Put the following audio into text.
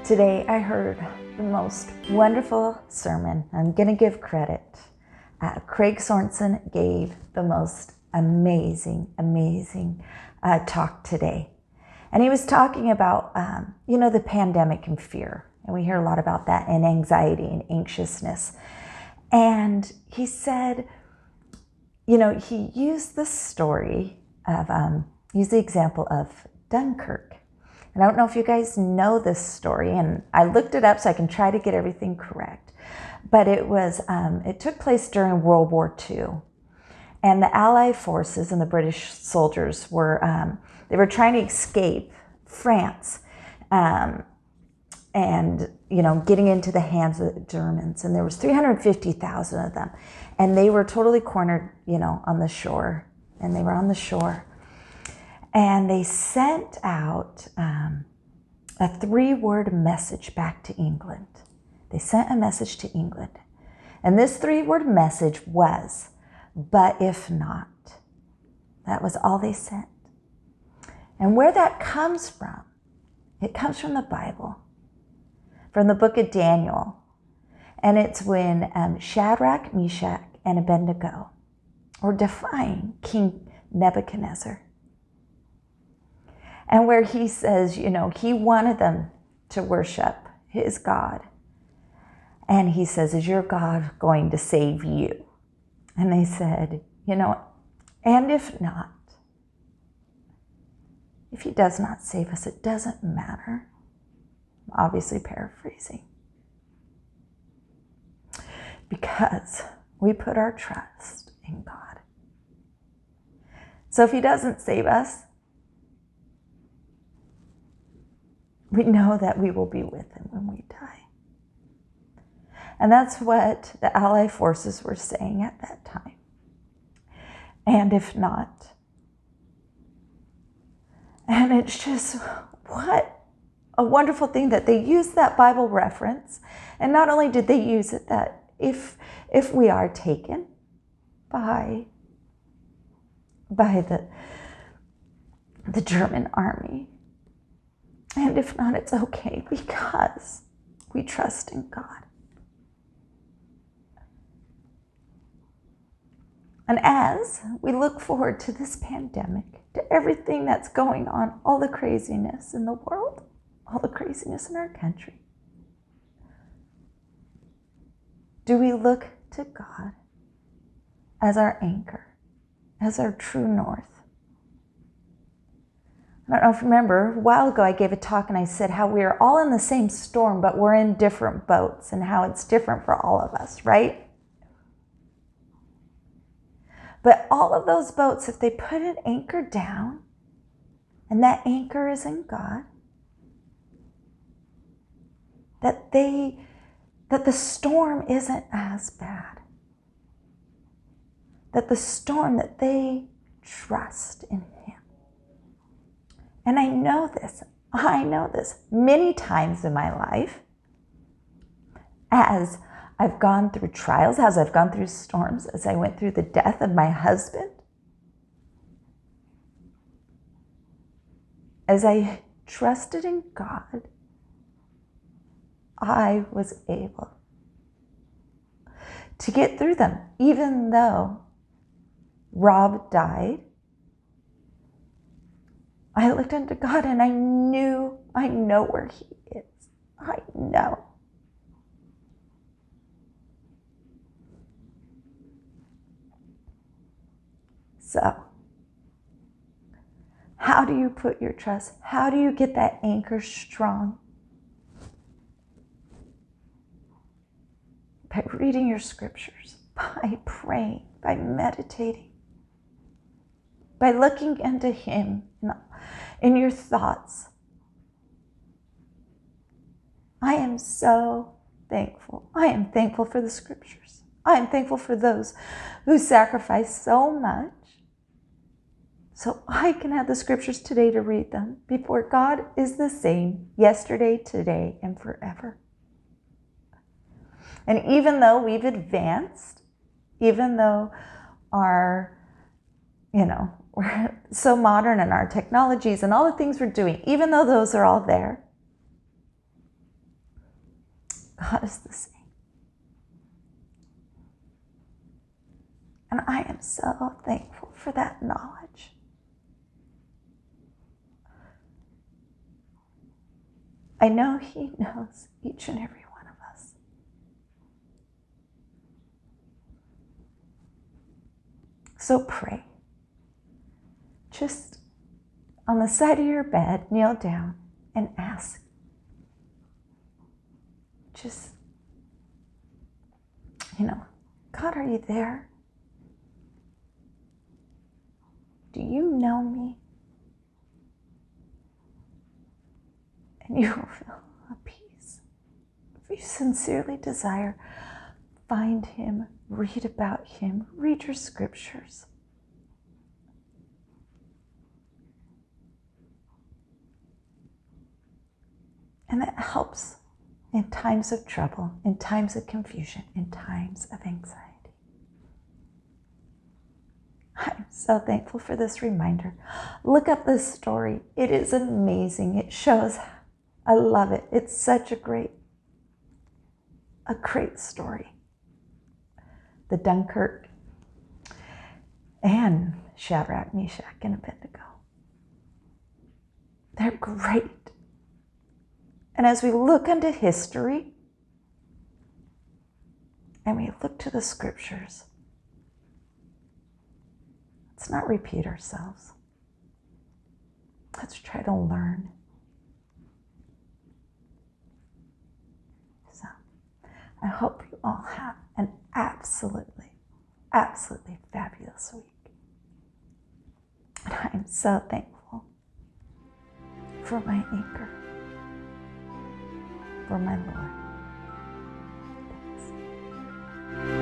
Today I heard the most wonderful sermon. I'm going to give credit. Craig Sorensen gave the most amazing talk today. And he was talking about, the pandemic and fear. And we hear a lot about that, and anxiety and anxiousness. And he said, he used the story of, used the example of Dunkirk. And I don't know if you guys know this story, and I looked it up so I can try to get everything correct. But it took place during World War II. And the Allied forces and the British soldiers were trying to escape France and, getting into the hands of the Germans. And there was 350,000 of them. And they were totally cornered, on the shore. And they were on the shore. And they sent out a 3-word message back to England. They sent a message to England. And this 3-word message was, "But if not." That was all they sent. And where that comes from, it comes from the Bible, from the book of Daniel. And it's when Shadrach, Meeshach, and Abednego were defying King Nebuchadnezzar. And where he says, he wanted them to worship his God. And he says, "Is your God going to save you?" And they said, "And if not, if he does not save us, it doesn't matter." Obviously paraphrasing. Because we put our trust in God. So if he doesn't save us, we know that we will be with him when we die. And that's what the Allied forces were saying at that time. And if not. And it's just, what a wonderful thing that they used that Bible reference. And not only did they use it, that if we are taken by the German army, and if not, it's okay, because we trust in God. And as we look forward to this pandemic, to everything that's going on, all the craziness in the world, all the craziness in our country, do we look to God as our anchor, as our true north? I don't know if you remember, a while ago I gave a talk and I said how we are all in the same storm, but we're in different boats, and how it's different for all of us, right? But all of those boats, if they put an anchor down, and that anchor is in God, that the storm isn't as bad. That the storm, that they trust in him. And I know this many times in my life, as I've gone through trials, as I've gone through storms, as I went through the death of my husband, as I trusted in God, I was able to get through them. Even though Rob died, I looked into God and I know where he is. I know. So, how do you put your trust? How do you get that anchor strong? By reading your scriptures, by praying, by meditating, by looking into him in your thoughts. I am so thankful. I am thankful for the scriptures. I am thankful for those who sacrifice so much so I can have the scriptures today to read them before God is the same yesterday, today, and forever. And even though we've advanced, even though we're so modern in our technologies and all the things we're doing, even though those are all there, God is the same. And I am so thankful for that knowledge. I know He knows each and every one of us. So pray. Just on the side of your bed, kneel down and ask. Just, God, are you there? Do you know me? And you will feel a peace. If you sincerely desire, find Him, read about Him, read your scriptures. And that helps in times of trouble, in times of confusion, in times of anxiety. I'm so thankful for this reminder. Look up this story. It is amazing. It shows, I love it. It's such a great story. The Dunkirk and Shadrach, Meeshach, and Abednego. They're great. And as we look into history and we look to the scriptures, let's not repeat ourselves. Let's try to learn. So, I hope you all have an absolutely fabulous week. And I'm so thankful for my anchor, for my Lord. Thanks.